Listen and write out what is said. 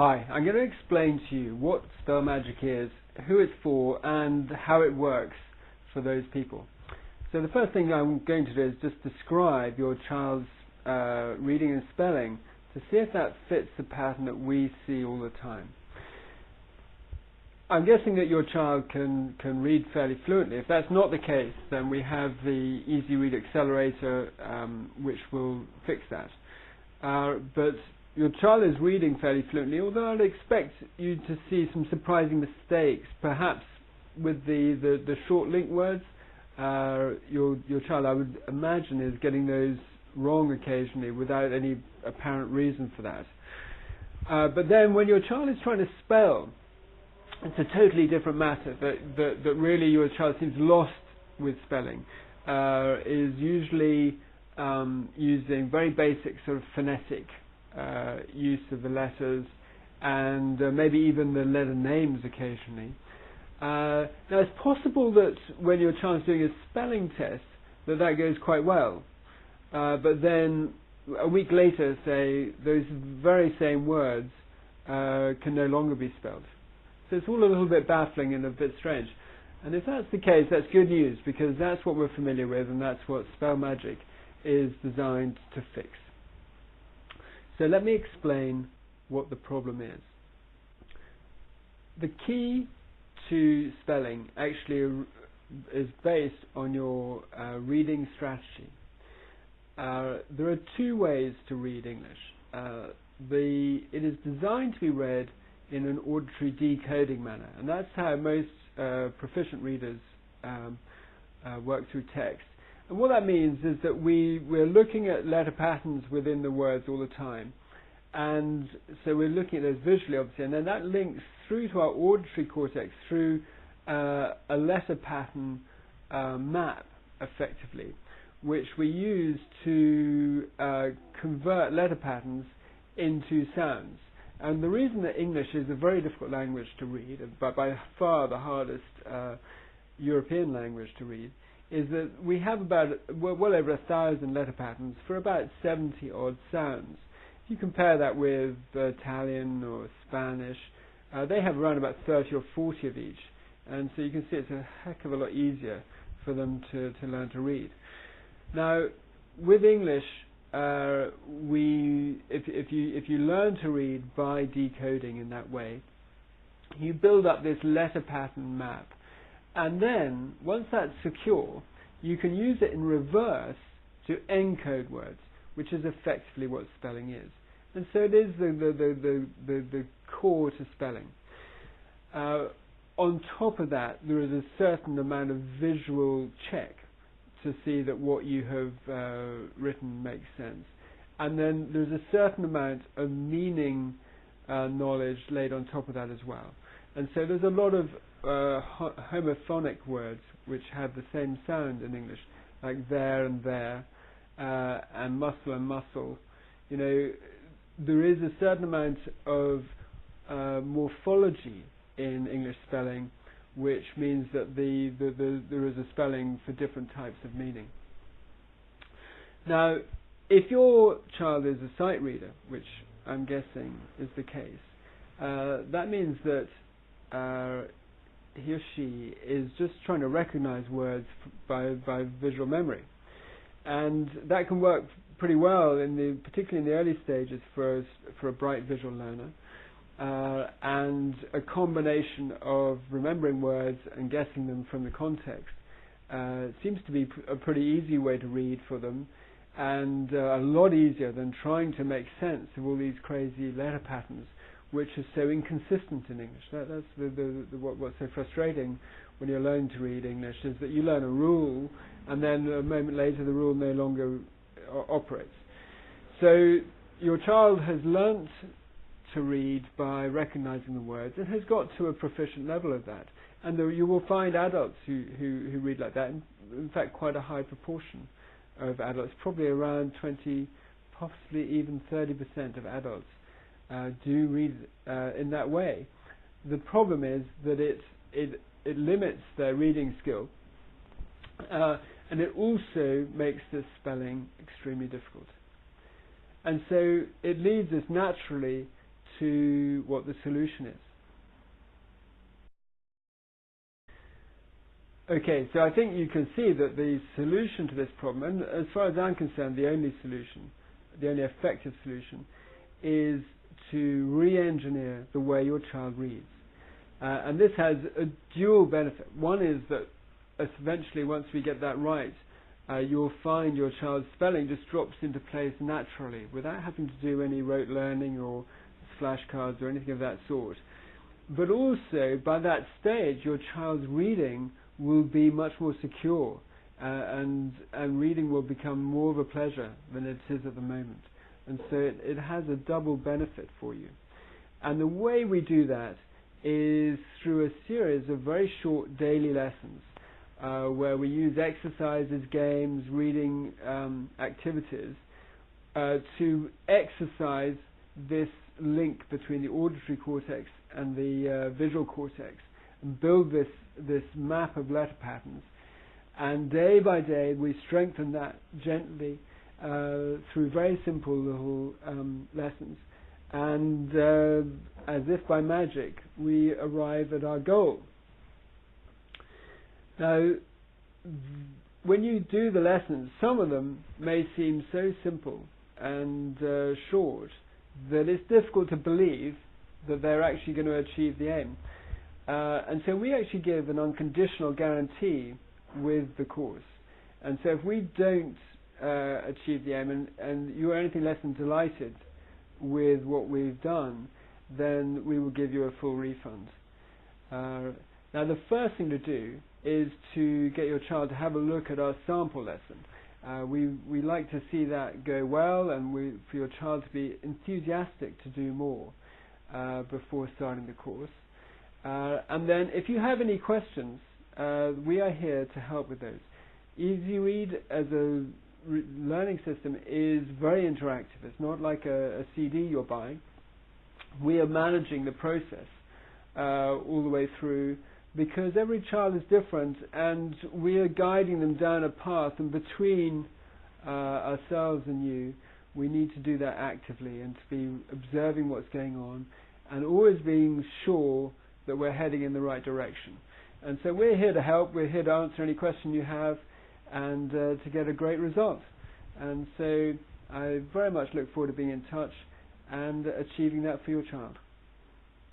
Hi, I'm going to explain to you what spell magic is, who it's for, and how it works for those people. So the first thing I'm going to do is just describe your child's reading and spelling to see if that fits the pattern that we see all the time. I'm guessing that your child can read fairly fluently. If that's not the case, then we have the Easyread accelerator which will fix that. But your child is reading fairly fluently, although I'd expect you to see some surprising mistakes, perhaps with the short link words. Your child, I would imagine, is getting those wrong occasionally without any apparent reason for that. But then when your child is trying to spell, it's a totally different matter, that really your child seems lost with spelling, is usually using very basic sort of phonetic use of the letters and maybe even the letter names occasionally. Now it's possible that when your child's doing a spelling test that goes quite well, but then a week later, say, those very same words can no longer be spelled. So it's all a little bit baffling and a bit strange. And if that's the case, that's good news, because that's what we're familiar with, and that's what spell magic is designed to fix. So let me explain what the problem is. The key to spelling actually is based on your reading strategy. There are two ways to read English. It is designed to be read in an auditory decoding manner, and that's how most proficient readers work through text. And what that means is that we're looking at letter patterns within the words all the time, and so we're looking at those visually, obviously, and then that links through to our auditory cortex through a letter pattern map, effectively, which we use to convert letter patterns into sounds. And the reason that English is a very difficult language to read, but by far the hardest European language to read, is that we have about well over 1,000 letter patterns for about 70 odd sounds. If you compare that with Italian or Spanish, they have around about 30 or 40 of each, and so you can see it's a heck of a lot easier for them to learn to read. Now, with English, if you learn to read by decoding in that way, you build up this letter pattern map, and then once that's secure, you can use it in reverse to encode words, which is effectively what spelling is. And so it is the core to spelling. On top of that, there is a certain amount of visual check to see that what you have written makes sense. And then there's a certain amount of meaning knowledge laid on top of that as well. And so there's a lot of homophonic words which have the same sound in English, like there and there, and muscle. You know, there is a certain amount of morphology in English spelling, which means that there is a spelling for different types of meaning. Now, if your child is a sight reader, which I'm guessing is the case, that means that he or she is just trying to recognize words by visual memory, and that can work pretty well particularly in the early stages for a bright visual learner. And a combination of remembering words and guessing them from the context seems to be a pretty easy way to read for them, and a lot easier than trying to make sense of all these crazy letter patterns which are so inconsistent in English. That's what's so frustrating when you're learning to read English, is that you learn a rule and then a moment later the rule no longer operates. So your child has learnt to read by recognizing the words and has got to a proficient level of that. And you will find adults who read like that. In fact, quite a high proportion of adults, probably around 20, possibly even 30% of adults do read in that way. The problem is that it limits their reading skill, and it also makes the spelling extremely difficult. And so it leads us naturally to what the solution is. Okay, so I think you can see that the solution to this problem, and as far as I'm concerned, the only solution, the only effective solution, is to re-engineer the way your child reads. And this has a dual benefit. One is that eventually, once we get that right, you'll find your child's spelling just drops into place naturally without having to do any rote learning or flashcards or anything of that sort. But also, by that stage, your child's reading will be much more secure, and reading will become more of a pleasure than it is at the moment. And so it has a double benefit for you. And the way we do that is through a series of very short daily lessons, where we use exercises, games, reading activities to exercise this link between the auditory cortex and the visual cortex, and build this map of letter patterns. And day by day we strengthen that gently through very simple little lessons. And as if by magic, we arrive at our goal. Now, when you do the lessons, some of them may seem so simple and short that it's difficult to believe that they're actually going to achieve the aim. And so we actually give an unconditional guarantee with the course. And so if we don't achieve the aim, and you are anything less than delighted with what we've done, then we will give you a full refund. Now the first thing to do is to get your child to have a look at our sample lesson. We like to see that go well, and for your child to be enthusiastic to do more before starting the course. And then if you have any questions, we are here to help with those. Easyread as a learning system is very interactive. It's not like a CD you're buying. We are managing the process all the way through, because every child is different, and we are guiding them down a path, and between ourselves and you, we need to do that actively and to be observing what's going on and always being sure that we're heading in the right direction. And so we're here to help, we're here to answer any question you have, and to get a great result. And so I very much look forward to being in touch and achieving that for your child.